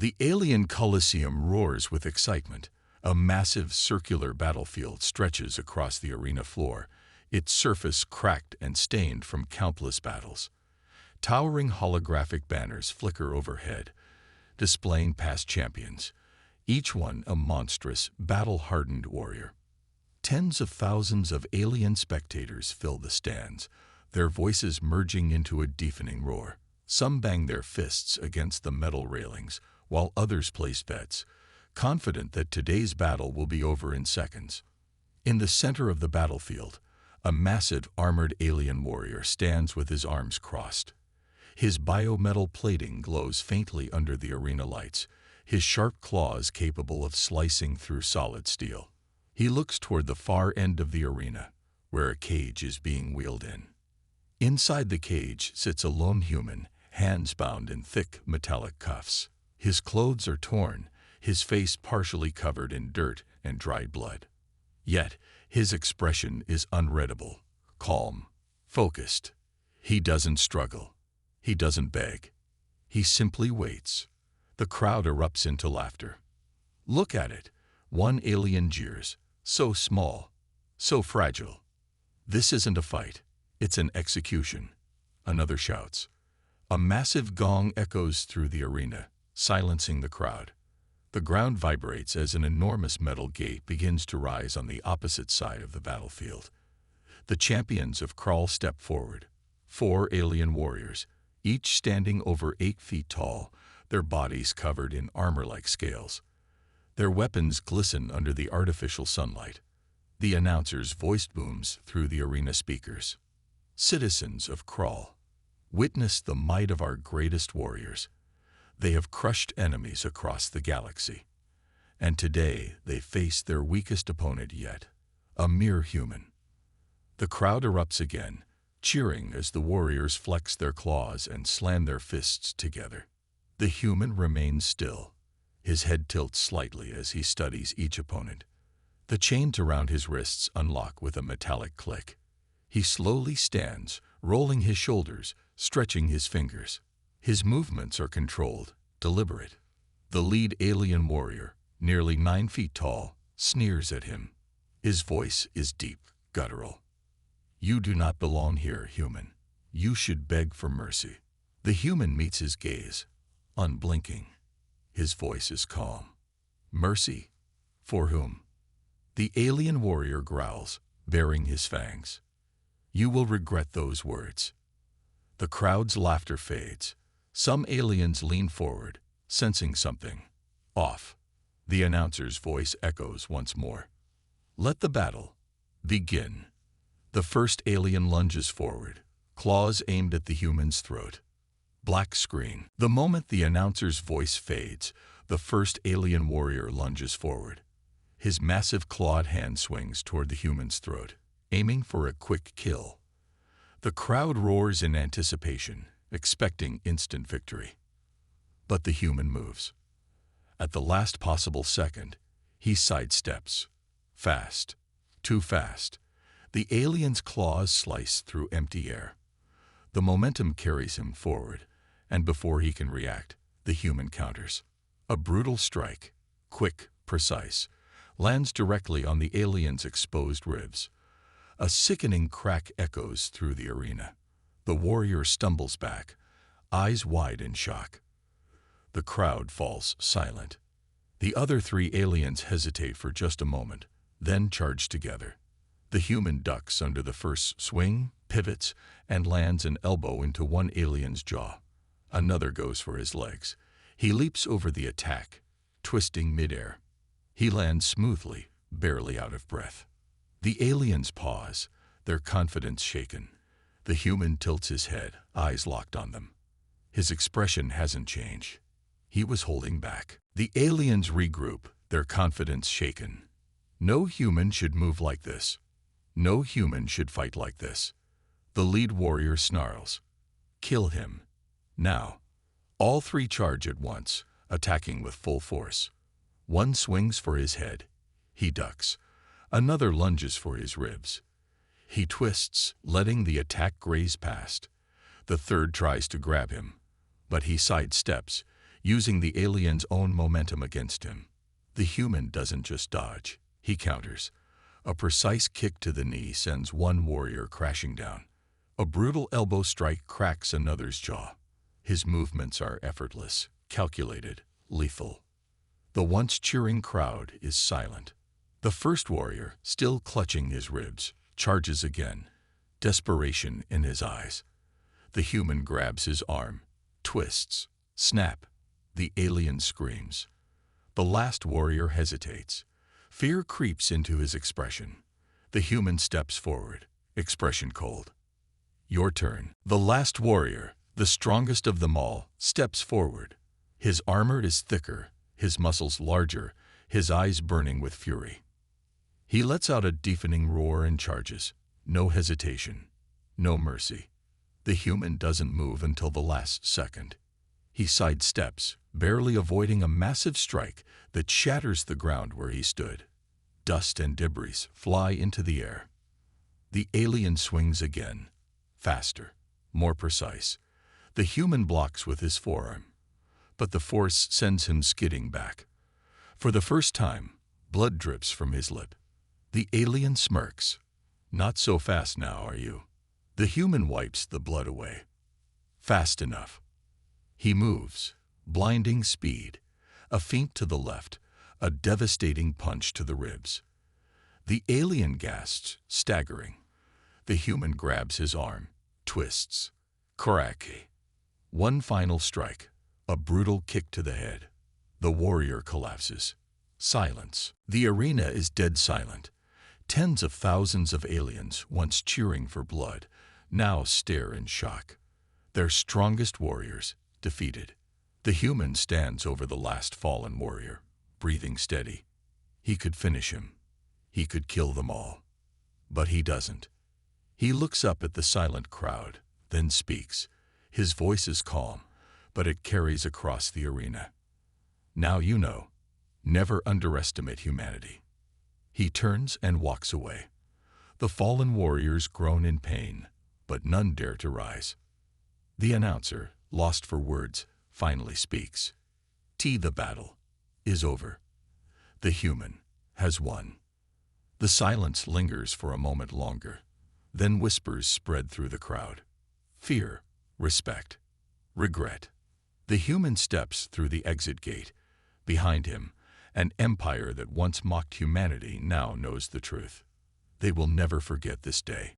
The alien coliseum roars with excitement. A massive circular battlefield stretches across the arena floor, its surface cracked and stained from countless battles. Towering holographic banners flicker overhead, displaying past champions, each one a monstrous, battle-hardened warrior. Tens of thousands of alien spectators fill the stands, their voices merging into a deafening roar. Some bang their fists against the metal railings, while others place bets, confident that today's battle will be over in seconds. In the center of the battlefield, a massive armored alien warrior stands with his arms crossed. His biometal plating glows faintly under the arena lights, his sharp claws capable of slicing through solid steel. He looks toward the far end of the arena, where a cage is being wheeled in. Inside the cage sits a lone human, hands bound in thick metallic cuffs. His clothes are torn, his face partially covered in dirt and dried blood. Yet, his expression is unreadable, calm, focused. He doesn't struggle. He doesn't beg. He simply waits. The crowd erupts into laughter. Look at it. One alien jeers. So small. So fragile. This isn't a fight. It's an execution. Another shouts. A massive gong echoes through the arena, silencing the crowd. The ground vibrates as an enormous metal gate begins to rise on the opposite side of the battlefield. The champions of Crawl step forward. 4 alien warriors, each standing over 8 feet tall, their bodies covered in armor-like scales. Their weapons glisten under the artificial sunlight. The announcer's voice booms through the arena speakers. Citizens of Crawl, witness the might of our greatest warriors. They have crushed enemies across the galaxy. And today they face their weakest opponent yet, a mere human. The crowd erupts again, cheering as the warriors flex their claws and slam their fists together. The human remains still. His head tilts slightly as he studies each opponent. The chains around his wrists unlock with a metallic click. He slowly stands, rolling his shoulders, stretching his fingers. His movements are controlled, deliberate. The lead alien warrior, nearly 9 feet tall, sneers at him. His voice is deep, guttural. "You do not belong here, human. You should beg for mercy." The human meets his gaze, unblinking. His voice is calm. "Mercy? For whom?" The alien warrior growls, baring his fangs. "You will regret those words." The crowd's laughter fades. Some aliens lean forward, sensing something off. The announcer's voice echoes once more. "Let the battle begin." The first alien lunges forward, claws aimed at the human's throat. Black screen. The moment the announcer's voice fades, the first alien warrior lunges forward. His massive clawed hand swings toward the human's throat, aiming for a quick kill. The crowd roars in anticipation, expecting instant victory. But the human moves. At the last possible second, he sidesteps. Fast. Too fast. The alien's claws slice through empty air. The momentum carries him forward, and before he can react, the human counters. A brutal strike, quick, precise, lands directly on the alien's exposed ribs. A sickening crack echoes through the arena. The warrior stumbles back, eyes wide in shock. The crowd falls silent. The other 3 aliens hesitate for just a moment, then charge together. The human ducks under the first swing, pivots, and lands an elbow into one alien's jaw. Another goes for his legs. He leaps over the attack, twisting midair. He lands smoothly, barely out of breath. The aliens pause, their confidence shaken. The human tilts his head, eyes locked on them. His expression hasn't changed. He was holding back. The aliens regroup, their confidence shaken. No human should move like this. No human should fight like this. The lead warrior snarls. "Kill him. Now." All 3 charge at once, attacking with full force. One swings for his head. He ducks. Another lunges for his ribs. He twists, letting the attack graze past. The third tries to grab him, but he sidesteps, using the alien's own momentum against him. The human doesn't just dodge, he counters. A precise kick to the knee sends one warrior crashing down. A brutal elbow strike cracks another's jaw. His movements are effortless, calculated, lethal. The once cheering crowd is silent. The first warrior, still clutching his ribs, charges again, desperation in his eyes. The human grabs his arm, twists, snap. The alien screams. The last warrior hesitates. Fear creeps into his expression. The human steps forward, expression cold. Your turn. The last warrior, the strongest of them all, steps forward. His armor is thicker, his muscles larger, his eyes burning with fury. He lets out a deafening roar and charges. No hesitation, no mercy. The human doesn't move until the last second. He sidesteps, barely avoiding a massive strike that shatters the ground where he stood. Dust and debris fly into the air. The alien swings again, faster, more precise. The human blocks with his forearm, but the force sends him skidding back. For the first time, blood drips from his lip. The alien smirks. Not so fast now, are you? The human wipes the blood away. Fast enough. He moves, blinding speed, a feint to the left, a devastating punch to the ribs. The alien gasps, staggering. The human grabs his arm, twists. Cracky. One final strike, a brutal kick to the head. The warrior collapses. Silence. The arena is dead silent. Tens of thousands of aliens, once cheering for blood, now stare in shock. Their strongest warriors, defeated. The human stands over the last fallen warrior, breathing steady. He could finish him. He could kill them all. But he doesn't. He looks up at the silent crowd, then speaks. His voice is calm, but it carries across the arena. Now you know. Never underestimate humanity. He turns and walks away. The fallen warriors groan in pain, but none dare to rise. The announcer, lost for words, finally speaks. The battle is over. The human has won. The silence lingers for a moment longer. Then whispers spread through the crowd. Fear, respect, regret. The human steps through the exit gate. Behind him, an empire that once mocked humanity now knows the truth. They will never forget this day.